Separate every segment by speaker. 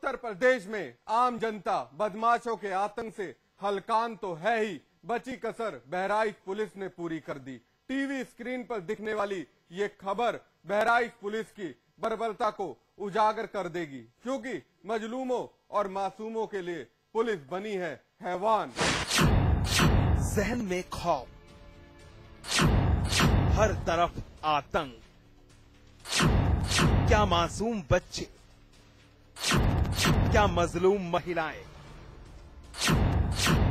Speaker 1: उत्तर प्रदेश में आम जनता बदमाशों के आतंक से हलकान तो है ही, बची कसर बहराइच पुलिस ने पूरी कर दी। टीवी स्क्रीन पर दिखने वाली ये खबर बहराइच पुलिस की बर्बरता को उजागर कर देगी, क्योंकि मजलूमों और मासूमों के लिए पुलिस बनी है हैवान।
Speaker 2: जहन में खौफ, हर तरफ आतंक, क्या मासूम बच्चे, क्या मजलूम महिलाएं,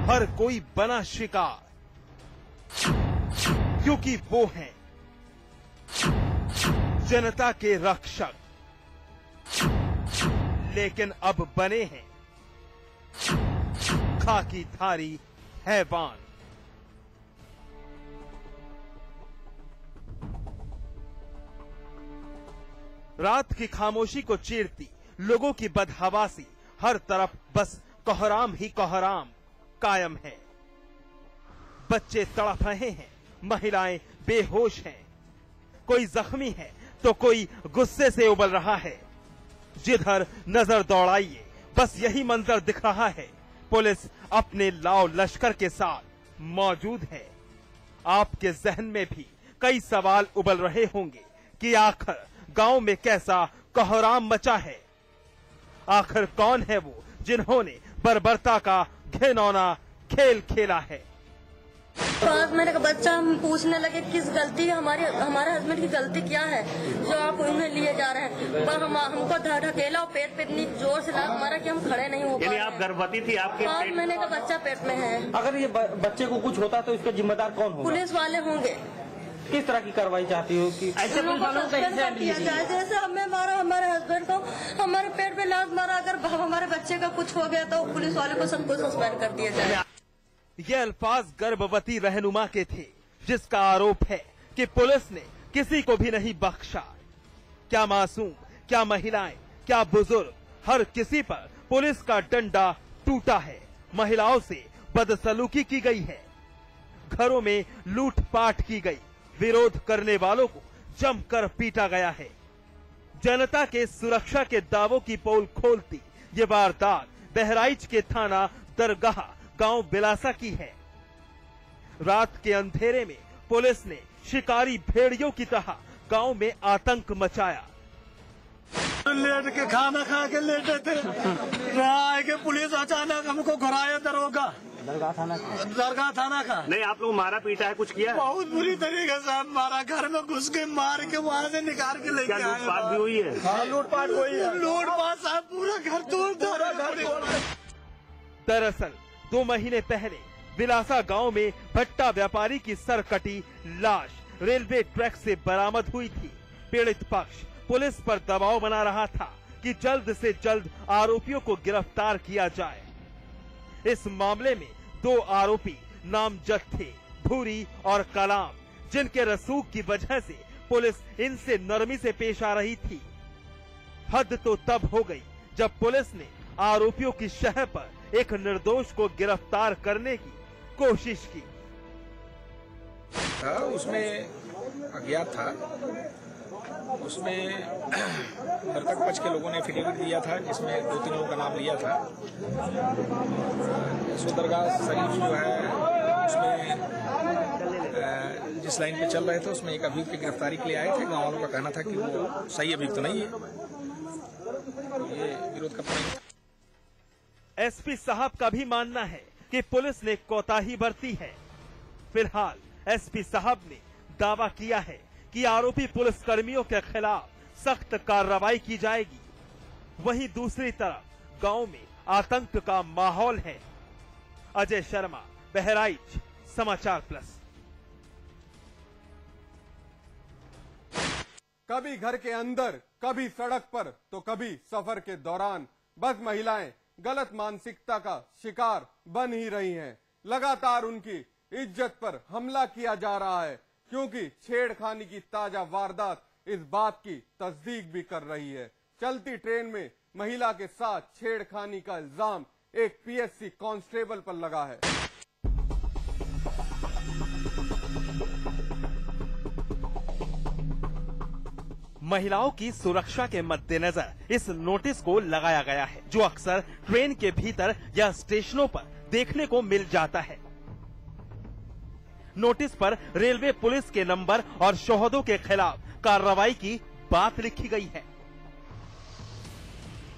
Speaker 2: हर कोई बना शिकार, क्योंकि वो हैं जनता के रक्षक, लेकिन अब बने हैं खाकीधारी हैवान। रात की खामोशी को चीरती लोगों की बदहवासी, हर तरफ बस कोहराम ही कोहराम कायम है। बच्चे तड़प रहे हैं, महिलाएं बेहोश हैं, कोई जख्मी है तो कोई गुस्से से उबल रहा है। जिधर नजर दौड़ाइए बस यही मंजर दिख रहा है। पुलिस अपने लाव लश्कर के साथ मौजूद है। आपके जहन में भी कई सवाल उबल रहे होंगे कि आखिर गांव में कैसा कोहराम मचा है। आखिर कौन है वो जिन्होंने बर्बरता का घिनौना खेल खेला है।
Speaker 3: 5 महीने का बच्चा, हम पूछने लगे किस गलती, हमारे हस्बैंड की गलती क्या है जो आप उन्हें लिए जा रहे हैं। पर हमको ढकेला और पेट पे इतनी जोर से लगा हमारा कि हम खड़े नहीं हो पाए।
Speaker 4: आप गर्भवती थी, आपके
Speaker 3: 5 महीने का बच्चा पेट में है।
Speaker 5: अगर ये बच्चे को कुछ होता तो इसका जिम्मेदार कौन होगा?
Speaker 3: पुलिस वाले होंगे।
Speaker 5: किस तरह की कार्रवाई चाहती हो कि
Speaker 3: ऐसे जैसे हमें मारा, हमारे हस्बैंड को हमारे पेट पे लात मारा, अगर हमारे बच्चे का कुछ हो गया तो पुलिस वाले को सबको सस्पेंड कर दिया जाए।
Speaker 2: ये अल्फाज गर्भवती रहनुमा के थे, जिसका आरोप है कि पुलिस ने किसी को भी नहीं बख्शा। क्या मासूम, क्या महिलाएं, क्या बुजुर्ग, हर किसी पर पुलिस का डंडा टूटा है। महिलाओं से बदसलूकी की गई है, घरों में लूटपाट की गई, विरोध करने वालों को जमकर पीटा गया है। जनता के सुरक्षा के दावों की पोल खोलती ये वारदात बहराइच के थाना दरगाह गांव बिलासा की है। रात के अंधेरे में पुलिस ने शिकारी भेड़ियों की तरह गांव में आतंक मचाया।
Speaker 6: लेट के खाना खा के लेटे थे, रहा के पुलिस अचानक हमको घुराया दरगाह थाना का।
Speaker 4: नहीं, आप लोग मारा पीटा है, कुछ किया?
Speaker 6: बहुत बुरी तरीके से मारा, घर में घुस के मार के वहाँ से निकाल के लेके आए।
Speaker 4: लूटपाट भी हुई है?
Speaker 6: हाँ, लूटपाट हुई है। लूटपाट साहब पूरा घर तोड़ दिया।
Speaker 2: दरअसल 2 महीने पहले बिलासा गांव में भट्टा व्यापारी की सरकटी लाश रेलवे ट्रैक से बरामद हुई थी। पीड़ित पक्ष पुलिस पर दबाव बना रहा था कि जल्द से जल्द आरोपियों को गिरफ्तार किया जाए। इस मामले में 2 आरोपी नामजद थे, भूरी और कलाम, जिनके रसूख की वजह से पुलिस इनसे नरमी से पेश आ रही थी। हद तो तब हो गई जब पुलिस ने आरोपियों की शह पर एक निर्दोष को गिरफ्तार करने की कोशिश की।
Speaker 7: उसमें अज्ञात था, उसमें मृतक पक्ष के लोगों ने एफिडेविट दिया था, जिसमें 2-3 लोगों का नाम लिया था। दरगाह शरीफ जो है उसमें जिस लाइन पे चल रहे थे उसमें एक अभियुक्त की गिरफ्तारी के लिए आए थे। गाँव वालों का कहना था कि वो सही अभियुक्त नहीं है, ये विरोध करते हैं।
Speaker 2: एसपी साहब का भी मानना है कि पुलिस ने कोताही बरती है। फिलहाल एसपी साहब ने दावा किया है कि आरोपी पुलिसकर्मियों के खिलाफ सख्त कार्रवाई की जाएगी। वहीं दूसरी तरफ गांव में आतंक का माहौल है। अजय शर्मा, बहराइच, समाचार प्लस।
Speaker 1: कभी घर के अंदर, कभी सड़क पर, तो कभी सफर के दौरान बस महिलाएं गलत मानसिकता का शिकार बन ही रही हैं। लगातार उनकी इज्जत पर हमला किया जा रहा है, क्योंकि छेड़खानी की ताजा वारदात इस बात की तस्दीक भी कर रही है। चलती ट्रेन में महिला के साथ छेड़खानी का इल्जाम एक पीएससी कांस्टेबल पर लगा है।
Speaker 2: महिलाओं की सुरक्षा के मद्देनजर इस नोटिस को लगाया गया है, जो अक्सर ट्रेन के भीतर या स्टेशनों पर देखने को मिल जाता है। नोटिस पर रेलवे पुलिस के नंबर और शोहदों के खिलाफ कार्रवाई की बात लिखी गई है।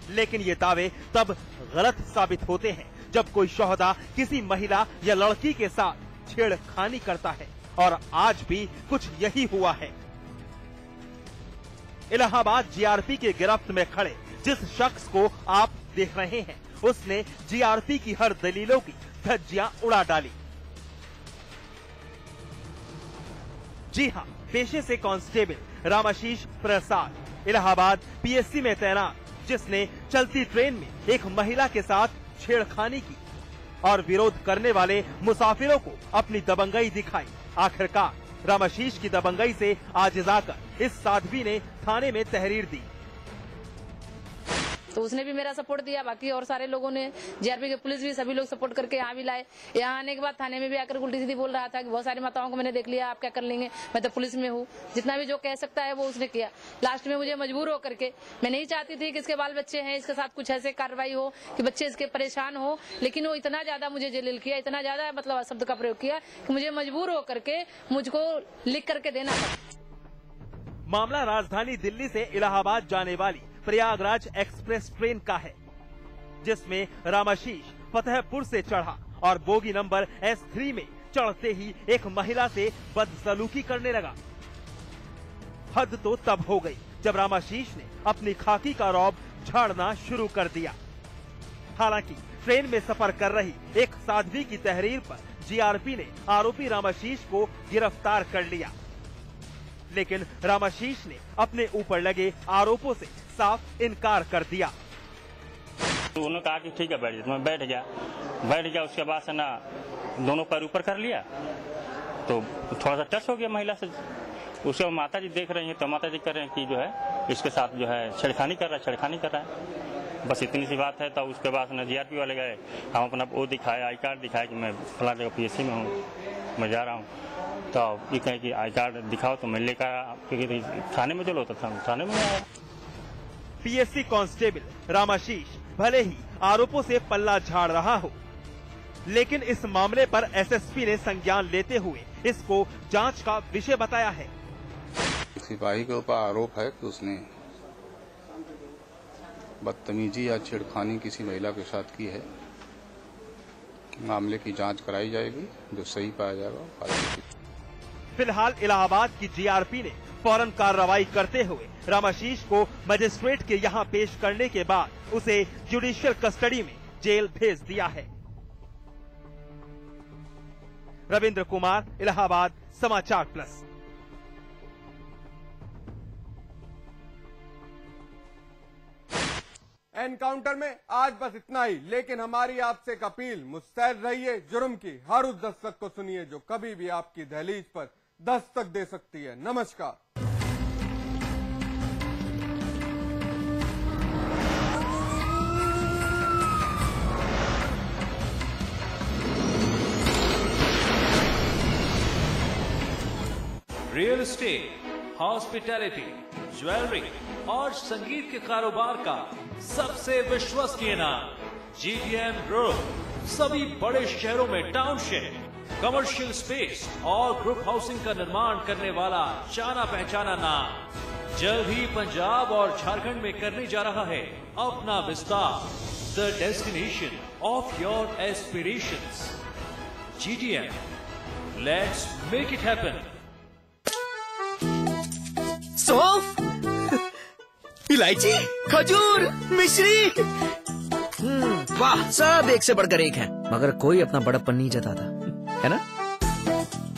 Speaker 2: लेकिन ये दावे तब गलत साबित होते हैं जब कोई शोहदा किसी महिला या लड़की के साथ छेड़खानी करता है, और आज भी कुछ यही हुआ है। इलाहाबाद जीआरपी के गिरफ्त में खड़े जिस शख्स को आप देख रहे हैं, उसने जीआरपी की हर दलीलों की धज्जियां उड़ा डाली। जी हां, पेशे से कांस्टेबल रामाशीष प्रसाद इलाहाबाद पीएससी में तैनात, जिसने चलती ट्रेन में एक महिला के साथ छेड़खानी की और विरोध करने वाले मुसाफिरों को अपनी दबंगई दिखाई। आखिरकार रामाशीष की दबंगई से आजिज़ाकर इस साध्वी ने थाने में तहरीर दी।
Speaker 8: तो उसने भी मेरा सपोर्ट दिया, बाकी और सारे लोगों ने, जीआरपी के पुलिस भी, सभी लोग सपोर्ट करके यहाँ भी लाए। यहाँ आने के बाद थाने में भी आकर उल्टी सीधी बोल रहा था कि बहुत सारी माताओं को मैंने देख लिया, आप क्या कर लेंगे, मैं तो पुलिस में हूँ। जितना भी जो कह सकता है वो उसने किया। लास्ट में मुझे मजबूर होकर के, मैं नहीं चाहती थी कि इसके बाल बच्चे हैं, इसके साथ कुछ ऐसे कार्रवाई हो कि बच्चे इसके परेशान हो, लेकिन वो इतना ज्यादा मुझे जलील किया, इतना ज्यादा मतलब शब्द का प्रयोग किया कि मुझे मजबूर होकर के मुझको लिख करके देना पड़ा।
Speaker 2: मामला राजधानी दिल्ली से इलाहाबाद जाने वाली प्रयागराज एक्सप्रेस ट्रेन का है, जिसमें रामाशीष फतेहपुर से चढ़ा और बोगी नंबर S3 में चढ़ते ही एक महिला से बदसलूकी करने लगा। हद तो तब हो गई जब रामाशीष ने अपनी खाकी का रौब झाड़ना शुरू कर दिया। हालांकि ट्रेन में सफर कर रही एक साध्वी की तहरीर पर जीआरपी ने आरोपी रामाशीष को गिरफ्तार कर लिया, लेकिन रामाशीष ने अपने ऊपर लगे आरोपों से साफ इनकार कर दिया।
Speaker 9: तो उन्होंने कहा कि ठीक है बैठ जा, मैं बैठ गया। उसके बाद से ना दोनों पैर ऊपर कर लिया, तो थोड़ा सा टच हो गया महिला से। उसके माता जी देख रही हैं, तो माता जी कह रहे हैं कि जो है इसके साथ जो है छेड़खानी कर रहा है। बस इतनी सी बात है। तो उसके बाद ना जीआरपी वाले गए, हम अपना वो दिखाया, आई कार्ड दिखाया कि मैं फलां जगह पीएससी में हूँ, मैं जा रहा हूँ। तो ये कहे कि आई कार्ड दिखाओ, तो मैं लेकर थाने में चलो, तो थाने में आया।
Speaker 2: पीएससी कांस्टेबल रामाशीष भले ही आरोपों से पल्ला झाड़ रहा हो, लेकिन इस मामले पर एसएसपी ने संज्ञान लेते हुए इसको जांच का विषय बताया है।
Speaker 10: सिपाही के ऊपर आरोप है कि उसने बदतमीजी या छेड़खानी किसी महिला के साथ की है। मामले की जांच कराई जाएगी, जो सही पाया जाएगा।
Speaker 2: फिलहाल इलाहाबाद की जीआरपी ने फौरन कार्रवाई करते हुए रामाशीष को मजिस्ट्रेट के यहां पेश करने के बाद उसे जुडिशियल कस्टडी में जेल भेज दिया है। रविंद्र कुमार, इलाहाबाद, समाचार प्लस।
Speaker 1: एनकाउंटर में आज बस इतना ही, लेकिन हमारी आपसे एक अपील, मुस्तैद रहिए जुर्म की हर उस दस्तक को सुनिए जो कभी भी आपकी दहलीज पर दस्तक दे सकती है। नमस्कार।
Speaker 11: रियल एस्टेट, हॉस्पिटैलिटी, ज्वेलरी और संगीत के कारोबार का सबसे विश्वसनीय नाम GTM ग्रुप। सभी बड़े शहरों में टाउनशिप, कमर्शियल स्पेस और ग्रुप हाउसिंग का निर्माण करने वाला जाना पहचाना नाम। जल्द ही पंजाब और झारखंड में करने जा रहा है अपना विस्तार। The destination of your aspirations, GTM, let's make it happen.
Speaker 12: इलायची, खजूर, मिश्री, वाह, सब एक से बढ़कर एक है, मगर कोई अपना बड़प्पन नहीं जताता, है ना?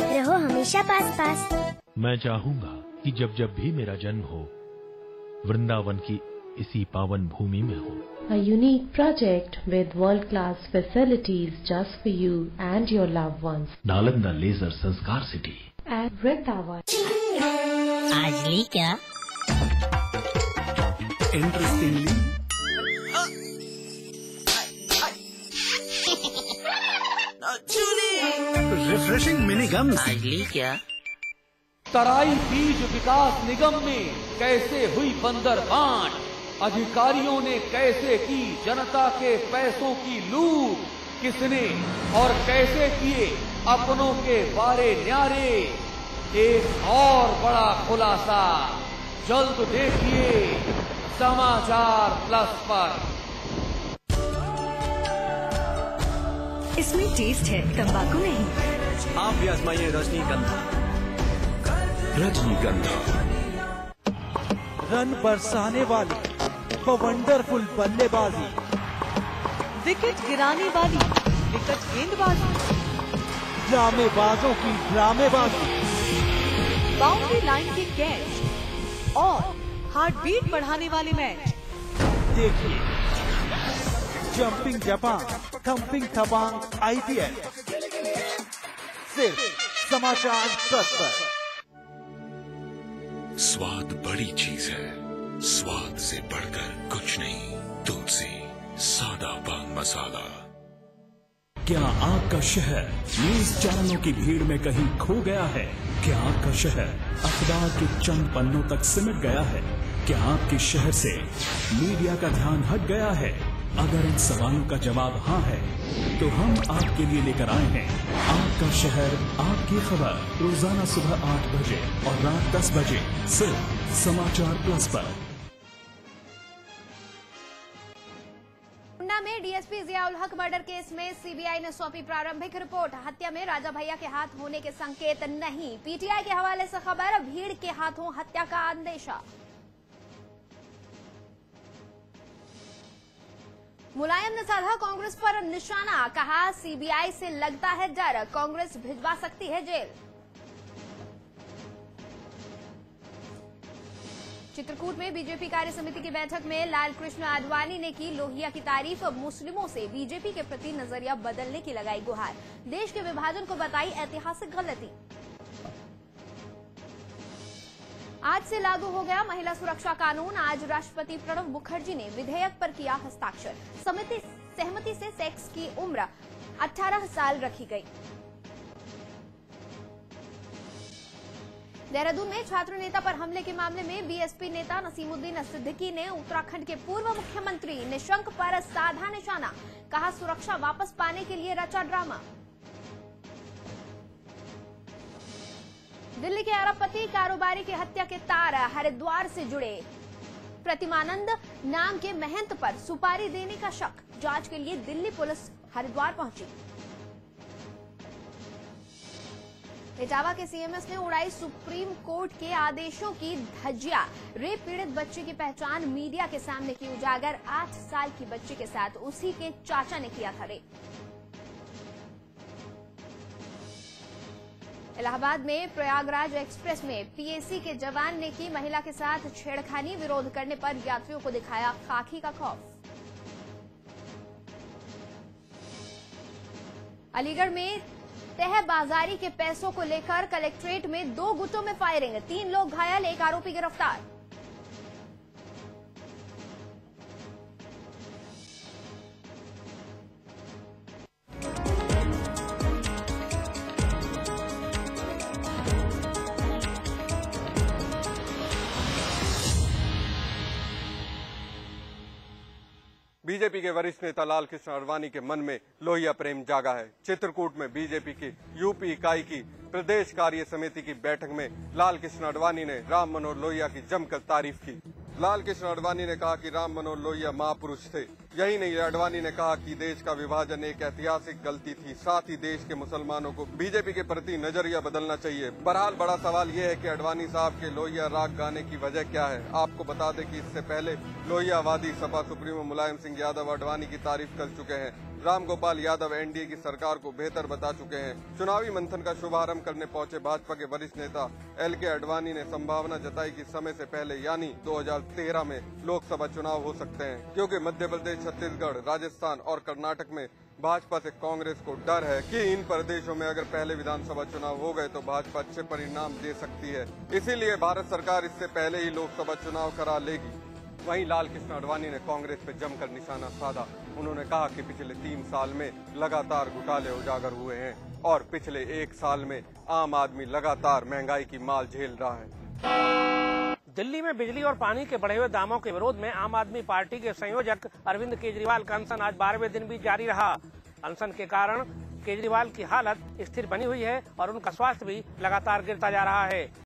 Speaker 13: रहो हमेशा पास पास।
Speaker 14: मैं चाहूंगा कि जब जब भी मेरा जन्म हो, वृंदावन की इसी पावन भूमि में हो।
Speaker 15: A unique project with world-class facilities just for you and your loved ones.
Speaker 14: Nalanda leisure Sanskar city
Speaker 15: At Vrindavan.
Speaker 13: आज ली क्या?
Speaker 12: Interestingly
Speaker 6: refreshing mini gums.
Speaker 13: आज ली क्या?
Speaker 11: तराई बीज विकास निगम में कैसे हुई बंदर बांट, अधिकारियों ने कैसे की जनता के पैसों की लूट, किसने और कैसे किए अपनों के बारे न्यारे। एक और बड़ा खुलासा जल्द देखिए समाचार प्लस पर।
Speaker 16: इसमें टेस्ट है, तंबाकू नहीं।
Speaker 12: आप भी आजमाइए रजनीगंधा।
Speaker 11: रजनीगंधा रन बरसाने वाली वंडरफुल बल्लेबाजी,
Speaker 16: विकेट गिराने वाली विकेट गेंदबाजी,
Speaker 11: ड्रामेबाजों की ड्रामेबाजी,
Speaker 16: बाउंड्री लाइन की कैच और हार्ट बीट बढ़ाने वाले मैच।
Speaker 11: देखिए जंपिंग जापान, थंपिंग थपांग IPL सिर्फ समाचार प्लस पर।
Speaker 17: स्वाद बड़ी चीज है, स्वाद से बढ़कर कुछ नहीं। तुलसी सादा पान मसाला।
Speaker 18: क्या आपका शहर न्यूज चैनलों की भीड़ में कहीं खो गया है? क्या आपका शहर अखबार के चंद पन्नों तक सिमट गया है? क्या आपके शहर से मीडिया का ध्यान हट गया है? अगर इन सवालों का जवाब हाँ है तो हम आपके लिए लेकर आए हैं आपका शहर आपकी खबर, रोजाना सुबह 8 बजे और रात 10 बजे सिर्फ समाचार प्लस पर।
Speaker 19: गोंडा में डीएसपी जियाउल हक मर्डर केस में सीबीआई ने सौंपी प्रारंभिक रिपोर्ट। हत्या में राजा भैया के हाथ होने के संकेत नहीं। पीटीआई के हवाले से खबर, भीड़ के हाथों हत्या का अंदेशा। मुलायम ने साधा कांग्रेस पर निशाना, कहा सीबीआई से लगता है डर, कांग्रेस भिजवा सकती है जेल। चित्रकूट में बीजेपी कार्य समिति की बैठक में लाल कृष्ण आडवाणी ने की लोहिया की तारीफ। मुस्लिमों से बीजेपी के प्रति नजरिया बदलने की लगाई गुहार। देश के विभाजन को बताई ऐतिहासिक गलती। आज से लागू हो गया महिला सुरक्षा कानून। आज राष्ट्रपति प्रणब मुखर्जी ने विधेयक पर किया हस्ताक्षर। सहमति से सेक्स की उम्र 18 साल रखी गई। देहरादून में छात्र नेता पर हमले के मामले में बीएसपी नेता नसीमुद्दीन सिद्दीकी ने उत्तराखंड के पूर्व मुख्यमंत्री निशंक पर साधा निशाना, कहा सुरक्षा वापस पाने के लिए रचा ड्रामा। दिल्ली के अरबपति कारोबारी की हत्या के तार हरिद्वार से जुड़े। प्रतिमानंद नाम के महंत पर सुपारी देने का शक, जांच के लिए दिल्ली पुलिस हरिद्वार पहुंची। इटावा के सीएमएस ने उड़ाई सुप्रीम कोर्ट के आदेशों की धज्जियां। रेप पीड़ित बच्चे की पहचान मीडिया के सामने की उजागर। 8 साल की बच्ची के साथ उसी के चाचा ने किया था रेप। इलाहाबाद में प्रयागराज एक्सप्रेस में पीएसी के जवान ने की महिला के साथ छेड़खानी। विरोध करने पर यात्रियों को दिखाया खाकी का खौफ। अलीगढ़ में तहबाजारी के पैसों को लेकर कलेक्ट्रेट में 2 गुटों में फायरिंग। 3 लोग घायल, 1 आरोपी गिरफ्तार।
Speaker 1: बीजेपी के वरिष्ठ नेता लाल कृष्ण आडवाणी के मन में लोहिया प्रेम जागा है। चित्रकूट में बीजेपी की यूपी इकाई की प्रदेश कार्य समिति की बैठक में लाल कृष्ण आडवाणी ने राम मनोहर लोहिया की जमकर तारीफ की। लाल कृष्ण आडवाणी ने कहा कि राम मनोहर लोहिया महापुरुष थे। यही नहीं, आडवाणी ने कहा कि देश का विभाजन एक ऐतिहासिक गलती थी। साथ ही देश के मुसलमानों को बीजेपी के प्रति नजरिया बदलना चाहिए। बहरहाल बड़ा सवाल ये है कि आडवाणी साहब के लोहिया राग गाने की वजह क्या है। आपको बता दें कि इससे पहले लोहियावादी सपा सुप्रीमो मुलायम सिंह यादव आडवाणी की तारीफ कर चुके हैं। राम गोपाल यादव एनडीए की सरकार को बेहतर बता चुके हैं। चुनावी मंथन का शुभारंभ करने पहुंचे भाजपा के वरिष्ठ नेता LK आडवाणी ने संभावना जताई कि समय से पहले यानी 2013 में लोकसभा चुनाव हो सकते हैं, क्योंकि मध्य प्रदेश, छत्तीसगढ़, राजस्थान और कर्नाटक में भाजपा से कांग्रेस को डर है कि इन प्रदेशों में अगर पहले विधानसभा चुनाव हो गए तो भाजपा अच्छे परिणाम दे सकती है। इसीलिए भारत सरकार इससे पहले ही लोकसभा चुनाव करा लेगी। वहीं लाल कृष्ण आडवाणी ने कांग्रेस पर जमकर निशाना साधा। उन्होंने कहा कि पिछले 3 साल में लगातार घोटाले उजागर हुए हैं। और पिछले 1 साल में आम आदमी लगातार महंगाई की मार झेल रहा है।
Speaker 20: दिल्ली में बिजली और पानी के बढ़े हुए दामों के विरोध में आम आदमी पार्टी के संयोजक अरविंद केजरीवाल का अनशन आज 12वें दिन भी जारी रहा। अनशन के कारण केजरीवाल की हालत स्थिर बनी हुई है और उनका स्वास्थ्य भी लगातार गिरता जा रहा है।